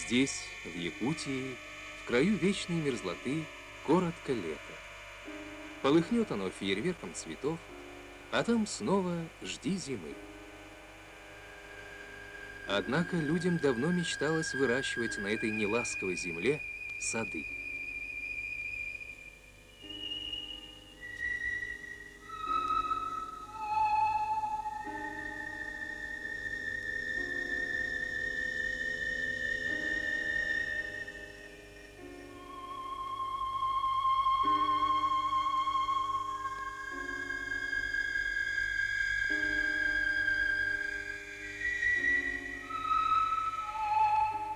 Здесь, в Якутии, в краю вечной мерзлоты, коротко лето. Полыхнет оно фейерверком цветов, а там снова жди зимы. Однако людям давно мечталось выращивать на этой неласковой земле сады.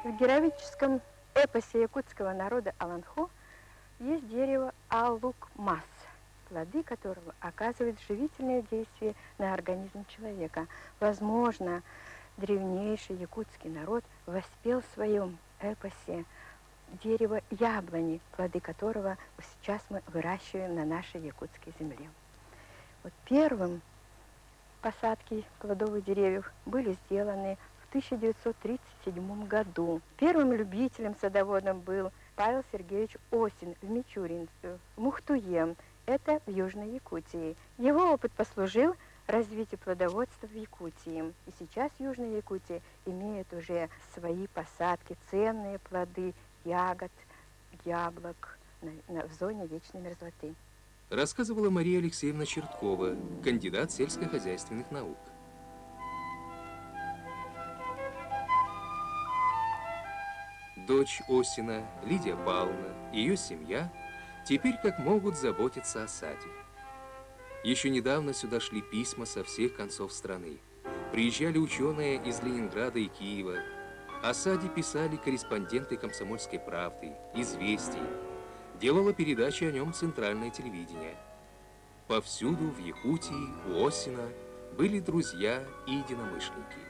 В героическом эпосе якутского народа Аланхо есть дерево алукмас, плоды которого оказывают живительное действие на организм человека. Возможно, древнейший якутский народ воспел в своем эпосе дерево яблони, плоды которого сейчас мы выращиваем на нашей якутской земле. Вот первым посадки плодовых деревьев были сделаны в 1937 году. Первым любителем-садоводом был Павел Сергеевич Осин в Мичуринске, в Мухтуе, это в Южной Якутии. Его опыт послужил развитию плодоводства в Якутии. И сейчас Южная Якутия имеет уже свои посадки, ценные плоды, ягод, яблок в зоне вечной мерзлоты. Рассказывала Мария Алексеевна Черткова, кандидат сельскохозяйственных наук. Дочь Осина, Лидия Павловна, и ее семья теперь как могут заботиться о саде. Еще недавно сюда шли письма со всех концов страны. Приезжали ученые из Ленинграда и Киева. О саде писали корреспонденты «Комсомольской правды», «Известий». Делало передачи о нем центральное телевидение. Повсюду в Якутии у Осина были друзья и единомышленники.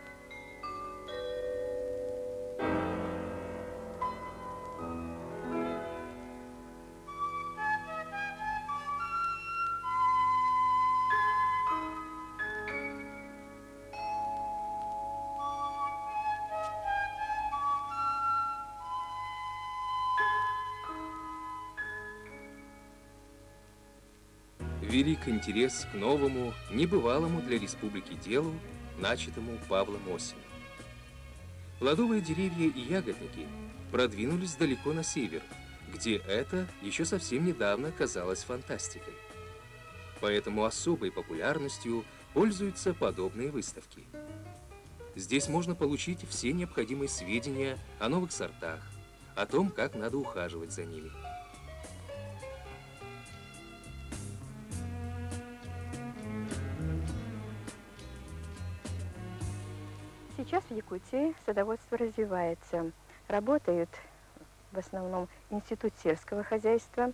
Велик интерес к новому, небывалому для республики делу, начатому Павлом Осиным. Плодовые деревья и ягодники продвинулись далеко на север, где это еще совсем недавно казалось фантастикой. Поэтому особой популярностью пользуются подобные выставки. Здесь можно получить все необходимые сведения о новых сортах, о том, как надо ухаживать за ними. Сейчас в Якутии садоводство развивается. Работают в основном Институт сельского хозяйства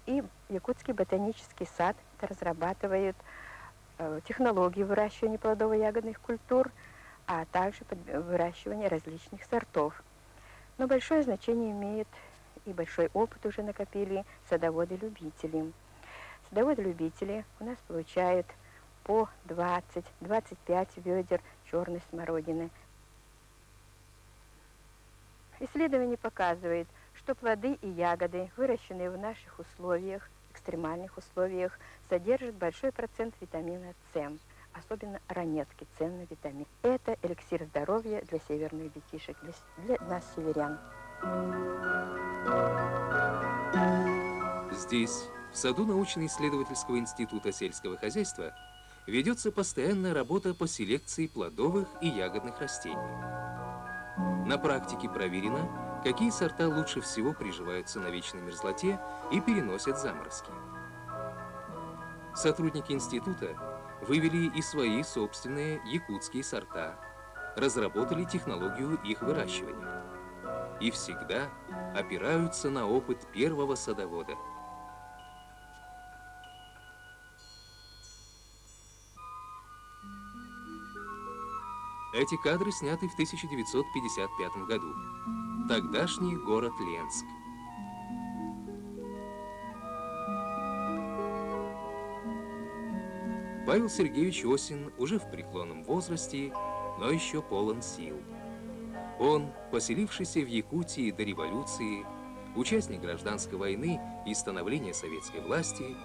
и Якутский ботанический сад разрабатывают технологии выращивания плодово-ягодных культур, а также выращивания различных сортов. Но большое значение имеет и большой опыт уже накопили садоводы-любители. Садоводы-любители у нас получают по 20-25 ведер черной смородины. Исследование показывает, что плоды и ягоды, выращенные в наших условиях, экстремальных условиях, содержат большой процент витамина С, особенно ранетки, ценный витамин. Это эликсир здоровья для северных детишек, для нас, северян. Здесь, в саду научно-исследовательского института сельского хозяйства, ведется постоянная работа по селекции плодовых и ягодных растений. На практике проверено, какие сорта лучше всего приживаются на вечной мерзлоте и переносят заморозки. Сотрудники института вывели и свои собственные якутские сорта, разработали технологию их выращивания. И всегда опираются на опыт первого садовода. Эти кадры сняты в 1955 году. Тогдашний город Ленск. Павел Сергеевич Осин уже в преклонном возрасте, но еще полон сил. Он, поселившийся в Якутии до революции, участник гражданской войны и становления советской власти,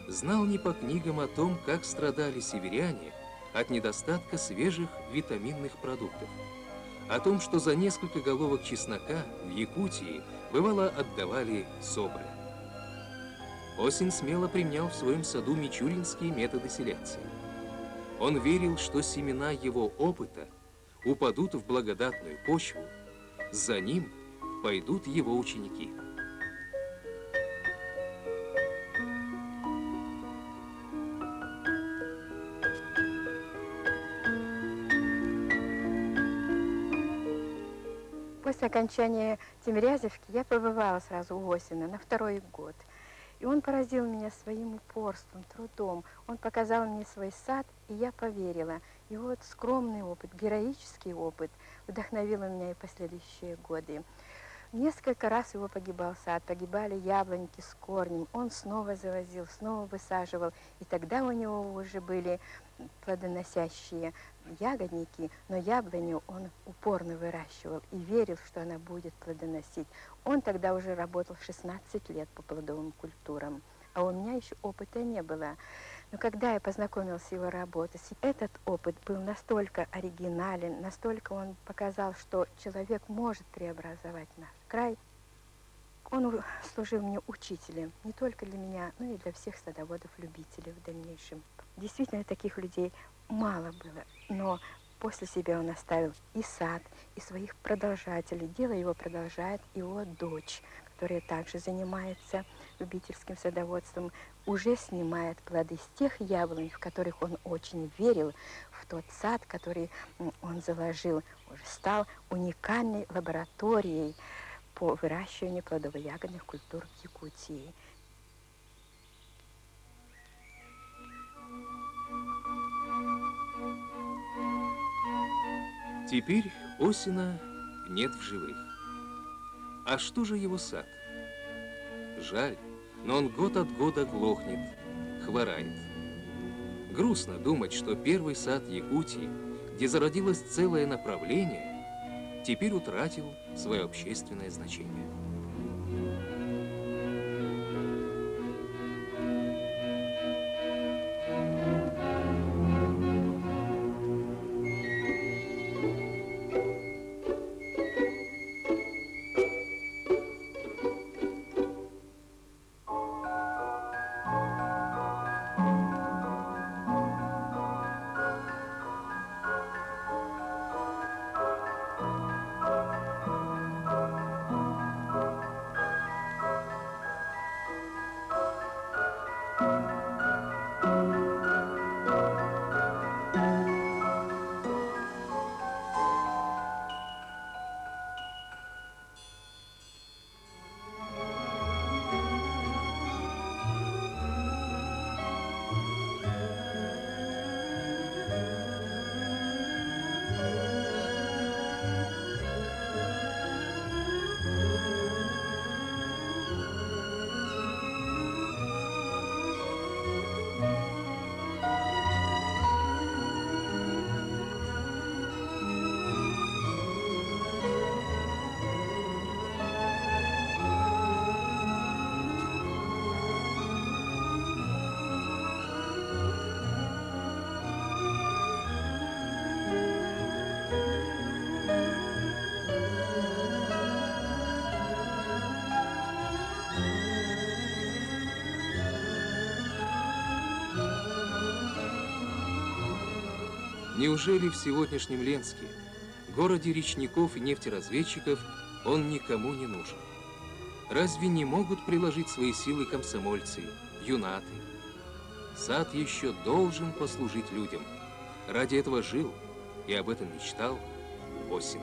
знал не по книгам о том, как страдали северяне от недостатка свежих витаминных продуктов, о том, что за несколько головок чеснока в Якутии бывало отдавали соболя. Осин смело применял в своем саду мичуринские методы селекции. Он верил, что семена его опыта упадут в благодатную почву, за ним пойдут его ученики. После окончания Тимирязевки я побывала сразу у Осина на второй год. И он поразил меня своим упорством, трудом. Он показал мне свой сад, и я поверила. И вот скромный опыт, героический опыт вдохновил меня и последующие годы. Несколько раз его погибал сад, погибали яблоньки с корнем. Он снова завозил, снова высаживал. И тогда у него уже были плодоносящие ягодники, но яблоню он упорно выращивал и верил, что она будет плодоносить. Он тогда уже работал 16 лет по плодовым культурам, а у меня еще опыта не было. Но когда я познакомилась с его работой, этот опыт был настолько оригинален, настолько он показал, что человек может преобразовать наш край. Он служил мне учителем, не только для меня, но и для всех садоводов-любителей в дальнейшем. Действительно, таких людей мало было, но после себя он оставил и сад, и своих продолжателей. Дело его продолжает его дочь, которая также занимается любительским садоводством, уже снимает плоды с тех яблонь, в которых он очень верил, в тот сад, который он заложил, уже стал уникальной лабораторией по выращиванию плодово-ягодных культур в Якутии. Теперь Осина нет в живых. А что же его сад? Жаль, но он год от года глохнет, хворает. Грустно думать, что первый сад Якутии, где зародилось целое направление, теперь утратил свое общественное значение. Неужели в сегодняшнем Ленске, городе речников и нефтеразведчиков, он никому не нужен? Разве не могут приложить свои силы комсомольцы, юнаты? Сад еще должен послужить людям. Ради этого жил и об этом мечтал Осин.